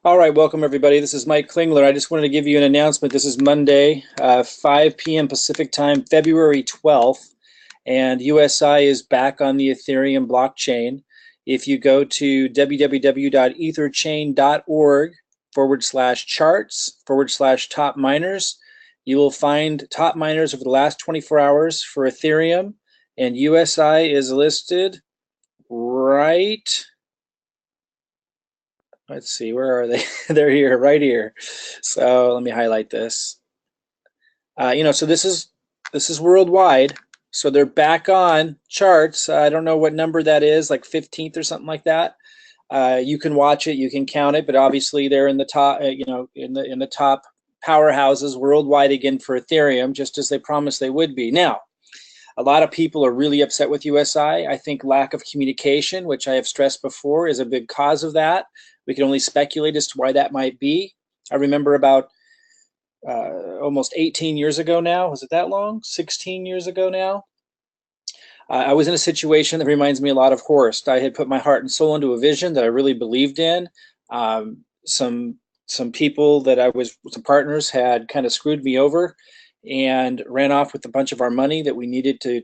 All right, welcome everybody. This is Mike Klingler. I just wanted to give you an announcement. This is Monday, 5 p.m. Pacific time, February 12th, and USI is back on the Ethereum blockchain. If you go to www.etherchain.org/charts/top miners, you will find top miners over the last 24 hours for Ethereum, and USI is listed right. Let's see, where are they? They're here, right here. So let me highlight this. So this is worldwide. So they're back on charts. I don't know what number that is, like 15th or something like that. You can watch it, you can count it, but obviously they're in the top, in the top powerhouses worldwide again for Ethereum, just as they promised they would be. Now, a lot of people are really upset with USI. I think lack of communication, which I have stressed before, is a big cause of that. We can only speculate as to why that might be. I remember about almost 18 years ago now. Was it that long? 16 years ago now. I was in a situation that reminds me a lot of Horst. I had put my heart and soul into a vision that I really believed in. Some people that I was, some partners had kind of screwed me over and ran off with a bunch of our money that we needed to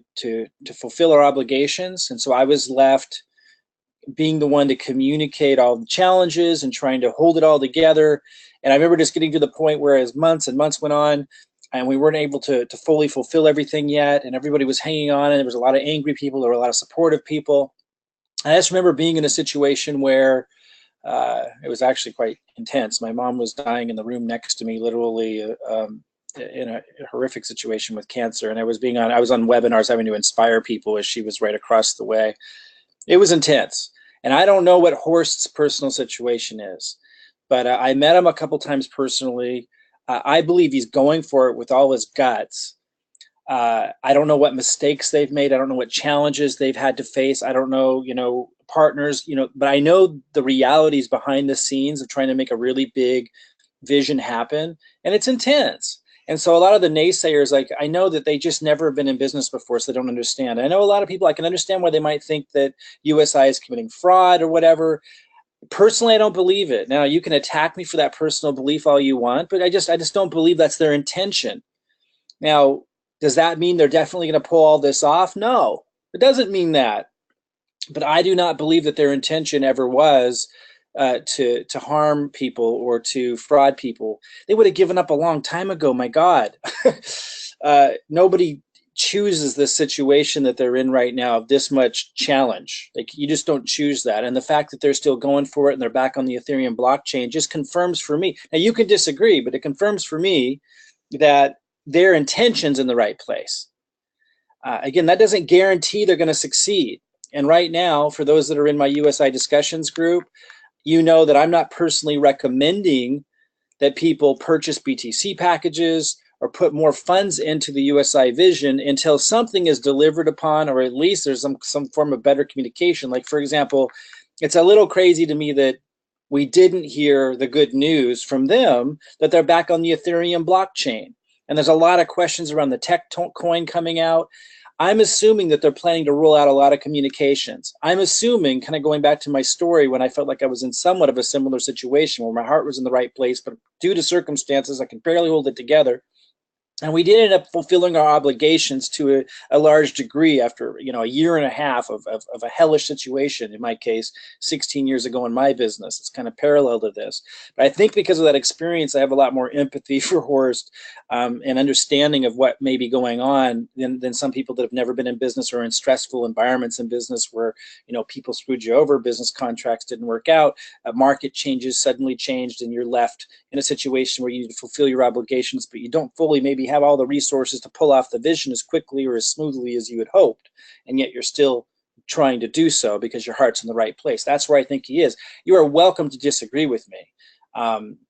fulfill our obligations. And so I was left being the one to communicate all the challenges and trying to hold it all together. And I remember just getting to the point where as months and months went on and we weren't able to fully fulfill everything yet, and everybody was hanging on, and there was a lot of angry people, there were a lot of supportive people. I just remember being in a situation where it was actually quite intense. My mom was dying in the room next to me, literally in a horrific situation with cancer, and I was on webinars having to inspire people as she was right across the way. It was intense. And I don't know what Horst's personal situation is, but I met him a couple times personally. I believe he's going for it with all his guts. I don't know what mistakes they've made. I don't know what challenges they've had to face. I don't know, partners, but I know the realities behind the scenes of trying to make a really big vision happen. And it's intense. And so a lot of the naysayers, like, I know that they just never been in business before, so they don't understand. I know a lot of people, I can understand why they might think that USI is committing fraud or whatever. Personally, I don't believe it. Now, you can attack me for that personal belief all you want, but I just don't believe that's their intention. Now, does that mean they're definitely going to pull all this off? No, it doesn't mean that. But I do not believe that their intention ever was to harm people or to fraud people. They would have given up a long time ago. My God, nobody chooses this situation that they're in right now of this much challenge. Like, you just don't choose that. And the fact that they're still going for it and they're back on the Ethereum blockchain just confirms for me. Now, you can disagree, but it confirms for me that their intention's in the right place. Again, that doesn't guarantee they're going to succeed. And right now, for those that are in my USI discussions group, you know that I'm not personally recommending that people purchase BTC packages or put more funds into the USI vision until something is delivered upon, or at least there's some form of better communication. Like, for example, it's a little crazy to me that we didn't hear the good news from them that they're back on the Ethereum blockchain. And there's a lot of questions around the tech coin coming out. I'm assuming that they're planning to roll out a lot of communications. I'm assuming, kind of going back to my story when I felt like I was in somewhat of a similar situation where my heart was in the right place, but due to circumstances, I can barely hold it together. And we did end up fulfilling our obligations to a large degree after, a year and a half of a hellish situation. In my case, 16 years ago in my business, it's kind of parallel to this. But I think because of that experience, I have a lot more empathy for Horst and understanding of what may be going on than some people that have never been in business or in stressful environments in business where, people screwed you over, business contracts didn't work out, market changes suddenly changed, and you're left in a situation where you need to fulfill your obligations, but you don't fully maybe have all the resources to pull off the vision as quickly or as smoothly as you had hoped, and yet you're still trying to do so because your heart's in the right place. That's where I think he is. You are welcome to disagree with me.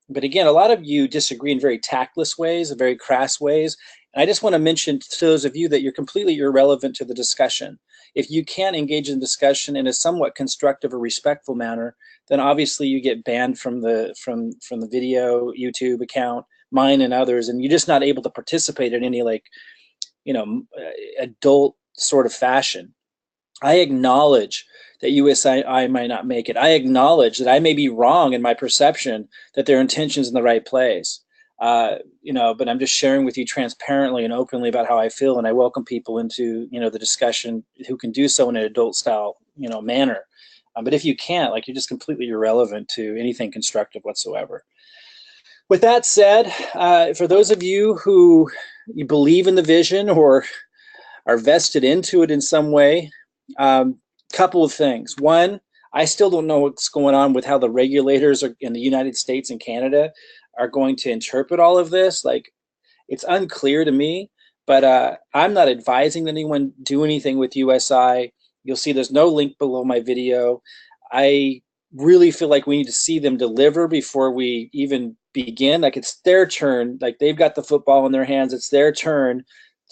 But again, a lot of you disagree in very tactless ways, very crass ways. And I just want to mention to those of you that you're completely irrelevant to the discussion. If you can't engage in discussion in a somewhat constructive or respectful manner, then obviously you get banned from the video YouTube account, mine and others, and you're just not able to participate in any adult sort of fashion. I acknowledge that USI might not make it. I acknowledge that I may be wrong in my perception that their intention's in the right place. But I'm just sharing with you transparently and openly about how I feel, and I welcome people into, the discussion who can do so in an adult style, manner. But if you can't, like, you're just completely irrelevant to anything constructive whatsoever. With that said, for those of you who you believe in the vision or are vested into it in some way, couple of things. One, I still don't know what's going on with how the regulators are in the United States and Canada are going to interpret all of this. Like, it's unclear to me, but I'm not advising anyone do anything with USI. You'll see there's no link below my video. I really feel like we need to see them deliver before we even begin. Like, it's their turn. Like, they've got the football in their hands. It's their turn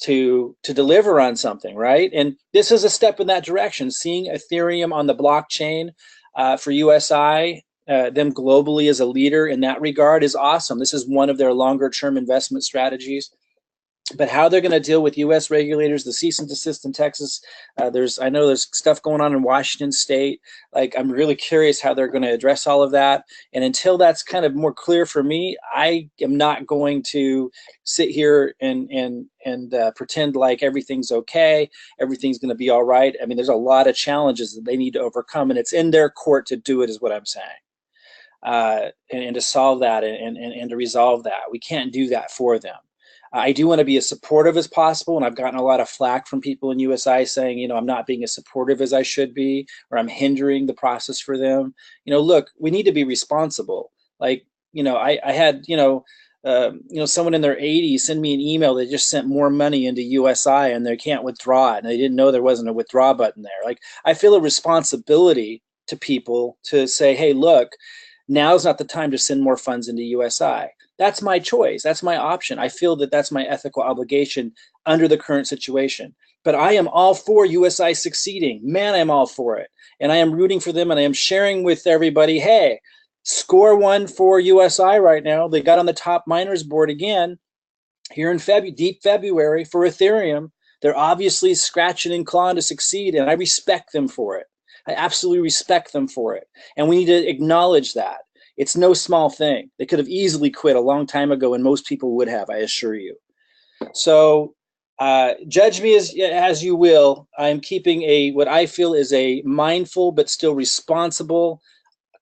to deliver on something, right? And this is a step in that direction. Seeing Ethereum on the blockchain for USI, them globally as a leader in that regard, is awesome. This is one of their longer term investment strategies. But how they're going to deal with U.S. regulators, the cease and desist in Texas, I know there's stuff going on in Washington State. Like, I'm really curious how they're going to address all of that. And until that's kind of more clear for me, I am not going to sit here and pretend like everything's okay, everything's going to be all right. I mean, there's a lot of challenges that they need to overcome, and it's in their court to do it, is what I'm saying. And to solve that and to resolve that. We can't do that for them. I do want to be as supportive as possible, and I've gotten a lot of flack from people in USI saying, I'm not being as supportive as I should be, or I'm hindering the process for them. Look, we need to be responsible. Like, I had, someone in their 80s send me an email. They just sent more money into USI and they can't withdraw it, and they didn't know there wasn't a withdraw button there. Like, I feel a responsibility to people to say, hey, look, now's not the time to send more funds into USI. That's my choice. That's my option. I feel that that's my ethical obligation under the current situation. But I am all for USI succeeding. Man, I'm all for it. And I am rooting for them, and I am sharing with everybody, hey, score one for USI right now. They got on the top miners board again here in deep February for Ethereum. They're obviously scratching and clawing to succeed, and I respect them for it. I absolutely respect them for it. And we need to acknowledge that. It's no small thing. They could have easily quit a long time ago, and most people would have, I assure you. So judge me as you will. I'm keeping what I feel is a mindful but still responsible,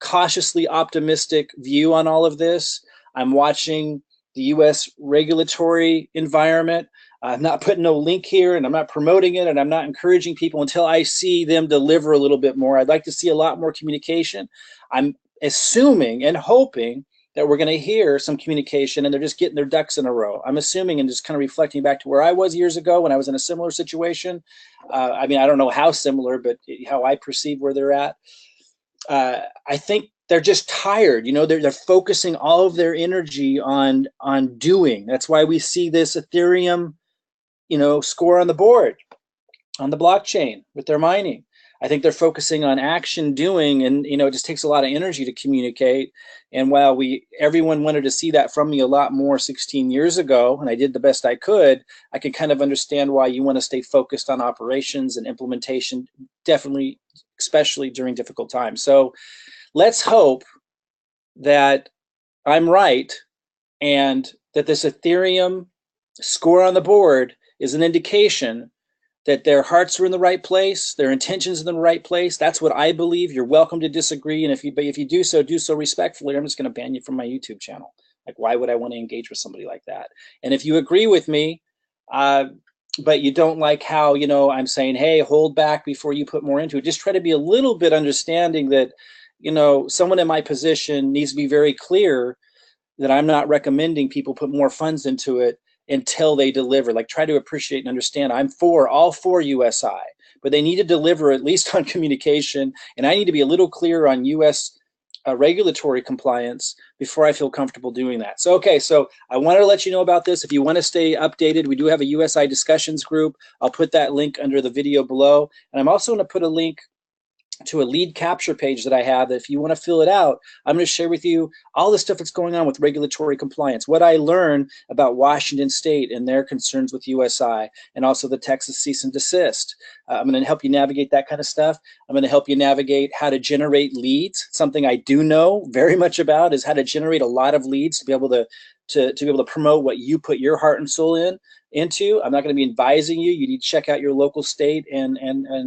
cautiously optimistic view on all of this. I'm watching the U.S. regulatory environment. I'm not putting no link here, and I'm not promoting it, and I'm not encouraging people until I see them deliver a little bit more. I'd like to see a lot more communication. I'm assuming and hoping that we're going to hear some communication and they're just getting their ducks in a row. I'm assuming, and just kind of reflecting back to where I was years ago when I was in a similar situation. I mean, I don't know how similar, but how I perceive where they're at. I think they're just tired. They're focusing all of their energy on doing. That's why we see this Ethereum, score on the board, on the blockchain with their mining. I think they're focusing on action, doing, and it just takes a lot of energy to communicate. And while everyone wanted to see that from me a lot more 16 years ago, and I did the best I could, I can kind of understand why you want to stay focused on operations and implementation, definitely, especially during difficult times. So let's hope that I'm right and that this Ethereum score on the board is an indication that their hearts are in the right place, their intentions in the right place. That's what I believe. You're welcome to disagree, and if you do so respectfully. I'm just going to ban you from my YouTube channel. Like, why would I want to engage with somebody like that? And if you agree with me, but you don't like how I'm saying, hey, hold back before you put more into it, just try to be a little bit understanding that someone in my position needs to be very clear that I'm not recommending people put more funds into it until they deliver. Like, try to appreciate and understand I'm all for USI, but they need to deliver at least on communication, and I need to be a little clearer on US regulatory compliance before I feel comfortable doing that. So, okay, so I wanted to let you know about this. If you want to stay updated, we do have a USI discussions group. I'll put that link under the video below, and I'm also going to put a link to a lead capture page that I have that if you want to fill it out, I'm going to share with you all the stuff that's going on with regulatory compliance, what I learned about Washington State and their concerns with USI, and also the Texas cease and desist. I'm going to help you navigate that kind of stuff. I'm going to help you navigate how to generate leads. Something I do know very much about is how to generate a lot of leads to be able to be able to promote what you put your heart and soul into. I'm not going to be advising you. You need to check out your local state and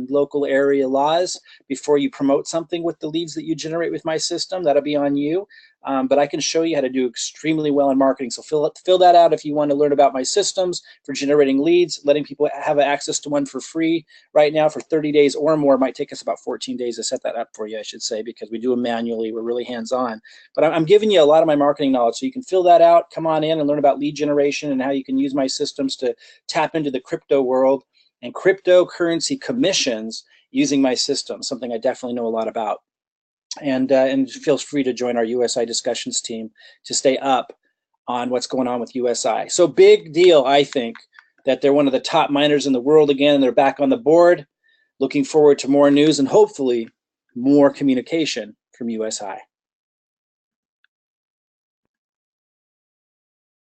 local area laws before you promote something with the leads that you generate with my system. That'll be on you. But I can show you how to do extremely well in marketing. So fill that out if you want to learn about my systems for generating leads, letting people have access to one for free right now for 30 days or more. It might take us about 14 days to set that up for you, I should say, because we do them manually. We're really hands-on. But I'm giving you a lot of my marketing knowledge. So you can fill that out, come on in and learn about lead generation and how you can use my systems to tap into the crypto world and cryptocurrency commissions using my system, something I definitely know a lot about. And feel free to join our USI discussions team to stay up on what's going on with USI. So big deal, I think, that they're one of the top miners in the world again, and they're back on the board. Looking forward to more news and hopefully more communication from USI.